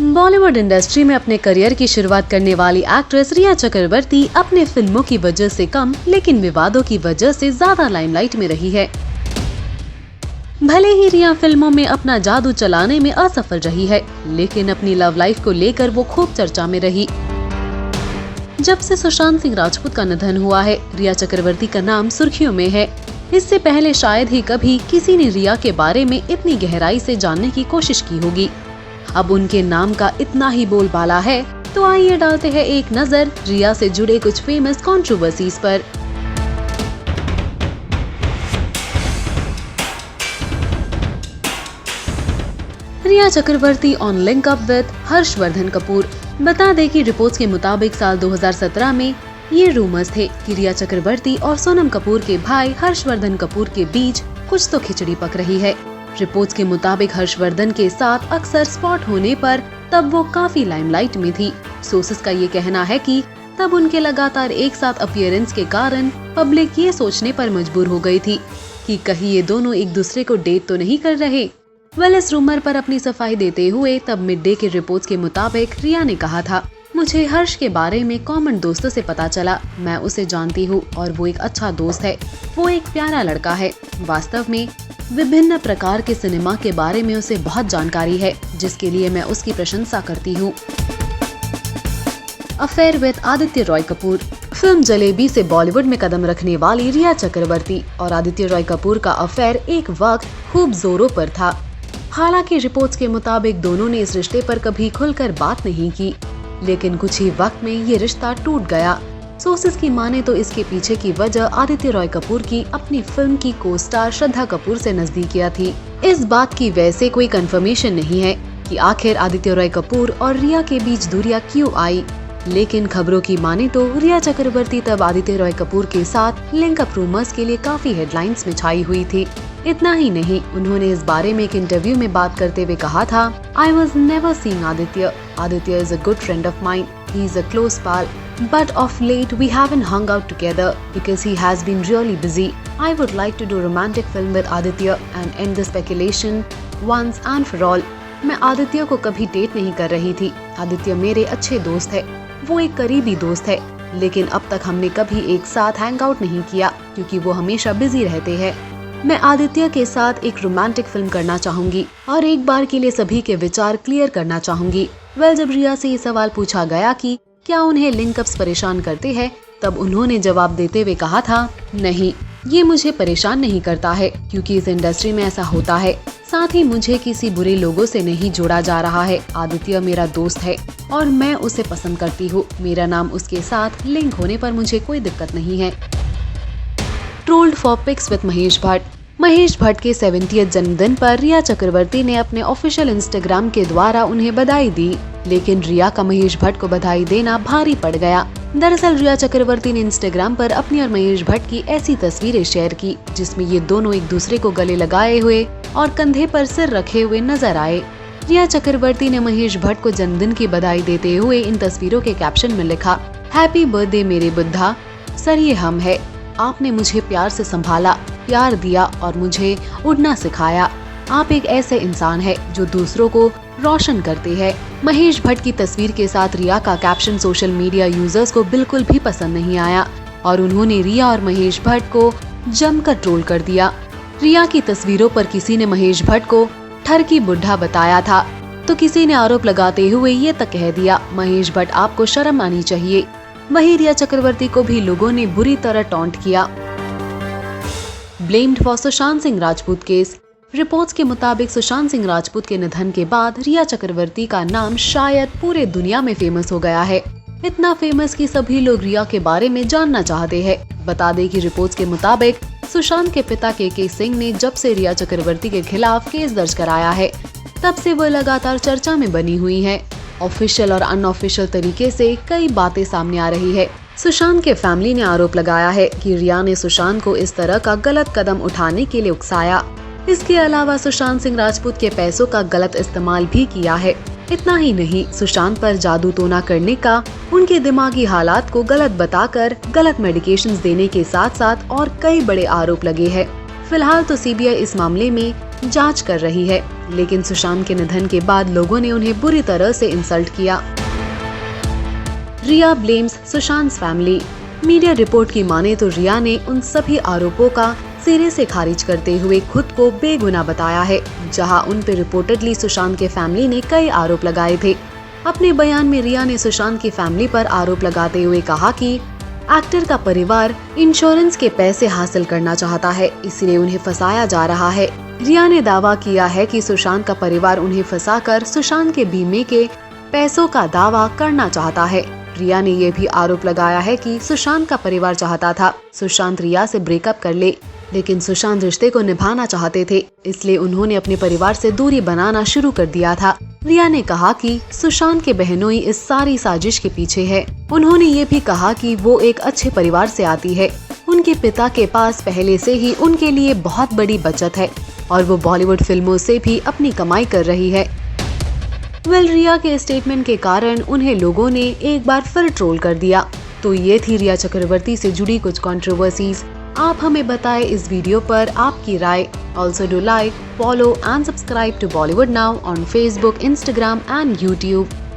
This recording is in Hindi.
बॉलीवुड इंडस्ट्री में अपने करियर की शुरुआत करने वाली एक्ट्रेस रिया चक्रवर्ती अपने फिल्मों की वजह से कम लेकिन विवादों की वजह से ज्यादा लाइमलाइट में रही है। भले ही रिया फिल्मों में अपना जादू चलाने में असफल रही है, लेकिन अपनी लव लाइफ को लेकर वो खूब चर्चा में रही। जब से सुशांत सिंह राजपूत का निधन हुआ है, रिया चक्रवर्ती का नाम सुर्खियों में है। इससे पहले शायद ही कभी किसी ने रिया के बारे में इतनी गहराई से जानने की कोशिश की होगी। अब उनके नाम का इतना ही बोलबाला है, तो आइए डालते हैं एक नजर रिया से जुड़े कुछ फेमस कंट्रोवर्सीज पर। Rhea Chakraborty on link up with Harshvardhan Kapoor. बता दें कि रिपोर्ट्स के मुताबिक साल 2017 में ये रूमर्स थे कि रिया चक्रवर्ती और सोनम कपूर के भाई हर्षवर्धन कपूर के बीच कुछ तो खिचड़ी पक रही है। रिपोर्ट्स के मुताबिक हर्षवर्धन के साथ अक्सर स्पॉट होने पर तब वो काफी लाइमलाइट में थी। सोर्सेस का ये कहना है कि तब उनके लगातार एक साथ अपीयरेंस के कारण पब्लिक ये सोचने पर मजबूर हो गई थी कि कहीं ये दोनों एक दूसरे को डेट तो नहीं कर रहे। इस रूमर पर अपनी सफाई देते हुए तब मिड डे के रिपोर्ट्स के मुताबिक रिया ने कहा था, मुझे हर्ष के बारे में कॉमन दोस्तों से पता चला। मैं उसे जानती हूँ और वो एक अच्छा दोस्त है। वो एक प्यारा लड़का है। वास्तव में विभिन्न प्रकार के सिनेमा के बारे में उसे बहुत जानकारी है, जिसके लिए मैं उसकी प्रशंसा करती हूँ। Affair with Aditya Roy Kapoor. Film jalebi से बॉलीवुड में कदम रखने वाली रिया चक्रवर्ती और आदित्य रॉय कपूर का अफेयर एक वक्त खूब जोरों पर था। हालांकि रिपोर्ट्स के मुताबिक दोनों ने इस रिश्ते पर कभी खुलकर बात नहीं की, लेकिन कुछ ही वक्त में ये रिश्ता टूट गया। सोर्सेस की माने तो इसके पीछे की वजह आदित्य रॉय कपूर की अपनी फिल्म की को स्टार श्रद्धा कपूर से नजदीकियां थी। इस बात की वैसे कोई कंफर्मेशन नहीं है कि आखिर आदित्य रॉय कपूर और रिया के बीच दूरियां क्यों आई, लेकिन खबरों की माने तो रिया चक्रवर्ती तब आदित्य रॉय कपूर के साथ लिंक अप रूमर्स के लिए काफी हेडलाइंस में छाई हुई थी। इतना ही नहीं, उन्होंने इस बारे में एक इंटरव्यू में बात करते हुए कहा था, I was never seeing Aditya. Aditya is a good friend of mine. He is a close pal. But of late we haven't hung out together because he has been really busy. I would like to do a romantic film with Aditya and end the speculation once and for all. मैं आदित्य को कभी डेट नहीं कर रही थी। आदित्य मेरे अच्छे दोस्त है, वो एक करीबी दोस्त है, लेकिन अब तक हमने कभी एक साथ हैंग आउट नहीं किया क्योंकि वो हमेशा बिजी रहते हैं। मैं आदित्य के साथ एक रोमांटिक फिल्म करना चाहूंगी और एक बार के लिए सभी के विचार क्लियर करना चाहूंगी। जब रिया से ये सवाल पूछा गया कि क्या उन्हें लिंकअप्स परेशान करते हैं, तब उन्होंने जवाब देते हुए कहा था, नहीं, ये मुझे परेशान नहीं करता है क्योंकि इस इंडस्ट्री में ऐसा होता है। साथ ही मुझे किसी बुरे लोगों से नहीं जोड़ा जा रहा है। आदित्य मेरा दोस्त है और मैं उसे पसंद करती हूँ। मेरा नाम उसके साथ लिंक होने पर मुझे कोई दिक्कत नहीं है। Trolled for pics with Mahesh Bhatt. Mahesh Bhatt के 70th जन्मदिन पर रिया चक्रवर्ती ने अपने ऑफिशियल इंस्टाग्राम के द्वारा उन्हें बधाई दी, लेकिन रिया का महेश भट्ट को बधाई देना भारी पड़ गया। दरअसल रिया चक्रवर्ती ने इंस्टाग्राम पर अपनी और महेश भट्ट की ऐसी तस्वीरें शेयर की जिसमें ये दोनों एक दूसरे को गले लगाए हुए और कंधे पर सिर रखे हुए नजर आए। रिया चक्रवर्ती ने महेश भट्ट को जन्मदिन की बधाई देते हुए इन तस्वीरों के कैप्शन में लिखा, हैप्पी बर्थडे मेरे बुद्धा, सर ये हम है। आपने मुझे प्यार से संभाला, प्यार दिया और मुझे उड़ना सिखाया। आप एक ऐसे इंसान है जो दूसरों को रोशन करते हैं। महेश भट्ट की तस्वीर के साथ रिया का कैप्शन सोशल मीडिया यूजर्स को बिल्कुल भी पसंद नहीं आया और उन्होंने रिया और महेश भट्ट को जमकर ट्रोल कर दिया। रिया की तस्वीरों पर किसी ने महेश भट्ट को ठरकी बुढ़ा बताया था, तो किसी ने आरोप लगाते हुए ये तक कह दिया, महेश भट्ट आपको शर्म आनी चाहिए। वहीं रिया चक्रवर्ती को भी लोगों ने बुरी तरह टॉन्ट किया। Blamed for Sushant Singh Rajput case. Reports के मुताबिक सुशांत सिंह राजपूत के निधन के बाद रिया चक्रवर्ती का नाम शायद पूरे दुनिया में फेमस हो गया है। इतना फेमस कि सभी लोग रिया के बारे में जानना चाहते हैं। बता दें कि रिपोर्ट्स के मुताबिक सुशांत के पिता के सिंह ने जब से रिया चक्रवर्ती के खिलाफ केस दर्ज कराया है, तब से वो लगातार चर्चा में बनी हुई है। ऑफिशियल और अनऑफिशियल तरीके से कई बातें सामने आ रही है। सुशांत के फैमिली ने आरोप लगाया है कि रिया ने सुशांत को इस तरह का गलत कदम उठाने के लिए उकसाया। इसके अलावा सुशांत सिंह राजपूत के पैसों का गलत इस्तेमाल भी किया है। इतना ही नहीं, सुशांत पर जादू टोना करने का, उनके दिमागी हालात को गलत बताकर गलत मेडिकेशंस देने के साथ साथ और कई बड़े आरोप लगे हैं। फिलहाल तो सीबीआई इस मामले में जांच कर रही है। लेकिन सुशांत के निधन के बाद लोगों ने उन्हें बुरी तरह से इंसल्ट किया। Rhea blames Sushant family. Media report की माने तो रिया ने उन सभी आरोपों का सिरे से खारिज करते हुए खुद को बेगुनाह बताया है, जहां उन पर रिपोर्टेडली सुशांत के फैमिली ने कई आरोप लगाए थे। अपने बयान में रिया ने सुशांत की फैमिली पर आरोप लगाते हुए कहा कि एक्टर का परिवार इंश्योरेंस के पैसे हासिल करना चाहता है, इसलिए उन्हें फंसाया जा रहा है। रिया ने दावा किया है कि सुशांत का परिवार उन्हें फंसाकर सुशांत के बीमे के पैसों का दावा करना चाहता है। रिया ने यह भी आरोप लगाया है कि सुशांत का परिवार चाहता था सुशांत रिया से ब्रेकअप कर ले, लेकिन सुशांत रिश्ते को निभाना चाहते थे, इसलिए उन्होंने अपने परिवार से दूरी बनाना शुरू कर दिया था। रिया ने कहा कि सुशांत के बहनोई इस सारी साजिश के पीछे है। उन्होंने ये भी कहा कि वो एक अच्छे परिवार से आती है, उनके पिता के पास पहले से ही उनके लिए बहुत बड़ी बचत है और वो बॉलीवुड फिल्मों से भी अपनी कमाई कर रही है। रिया के स्टेटमेंट के कारण उन्हें लोगों ने एक बार फिर ट्रोल कर दिया। तो ये थी रिया चक्रवर्ती से जुड़ी कुछ कंट्रोवर्सीज। आप हमें बताएं इस वीडियो पर आपकी राय। Also do like, follow and subscribe to Bollywood now on Facebook, Instagram and YouTube.